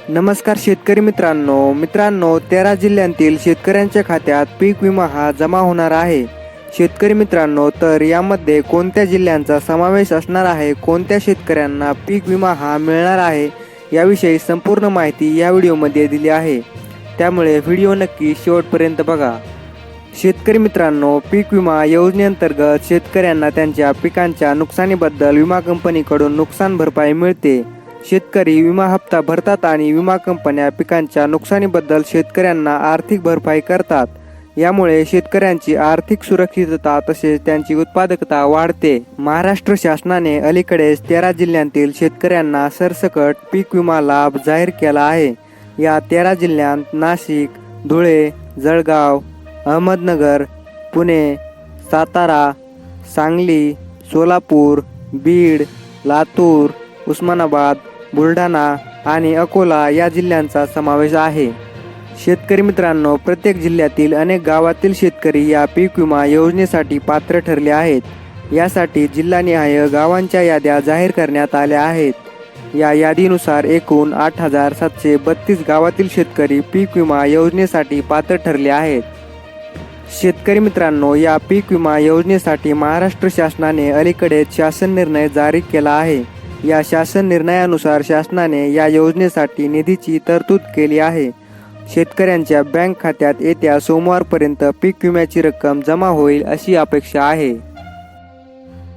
नमस्कार शेतकरी मित्रांनो 13 जिल्ह्यांतील शेतकऱ्यांच्या खात्यात पीक विमा हा जमा होणार आहे। शेतकरी मित्रांनो, तर यामध्ये कोणत्या जिल्ह्यांचा समावेश असणार आहे, कोणत्या शेतकऱ्यांना पीक विमा हा मिळणार आहे, याविषयी संपूर्ण माहिती या व्हिडिओमध्ये दिली आहे। त्यामुळे व्हिडिओ नक्की शेवटपर्यंत बघा। शेतकरी मित्रांनो, पीक विमा योजनेअंतर्गत शेतकऱ्यांना त्यांच्या पिकांच्या नुकसानीबद्दल विमा कंपनीकडून नुकसान भरपाई मिळते। शेतकरी विमा हप्ता भरतात आणि विमा कंपन्या पिकांच्या नुकसानीबद्दल शेतकऱ्यांना आर्थिक भरपाई करतात। यामुळे शेतकऱ्यांची आर्थिक सुरक्षितता तसेच त्यांची उत्पादकता वाढते। महाराष्ट्र शासनाने अलीकडेच 13 जिल्ह्यांतील शेतकऱ्यांना सरसकट पीक विमा लाभ जाहीर केला आहे। या 13 जिल्ह्यांत नाशिक, धुळे, जळगाव, अहमदनगर, पुणे, सातारा, सांगली, सोलापूर, बीड, लातूर, उस्मानाबाद, बुलढाणा आणि अकोला या जिल्ह्यांचा समावेश आहे। शेतकरी मित्रांनो, प्रत्येक जिल्ह्यातील अनेक गावातील शेतकरी या पीक विमा योजनेसाठी पात्र ठरले आहेत। यासाठी जिल्हानिहाय गावांच्या याद्या जाहीर करण्यात आल्या आहेत। या यादीनुसार एकूण 8,732 गावातील शेतकरी पीक विमा योजनेसाठी पात्र ठरले आहेत। शेतकरी मित्रांनो, या पीक विमा योजनेसाठी महाराष्ट्र शासनाने अलीकडेच शासन निर्णय जारी केला आहे। या शासन निर्णयानुसार शासनाने या योजनेसाठी निधीची तरतूद केली आहे। शेतकऱ्यांच्या बँक खात्यात येत्या सोमवारपर्यंत पीक विम्याची रक्कम जमा होईल अशी अपेक्षा आहे।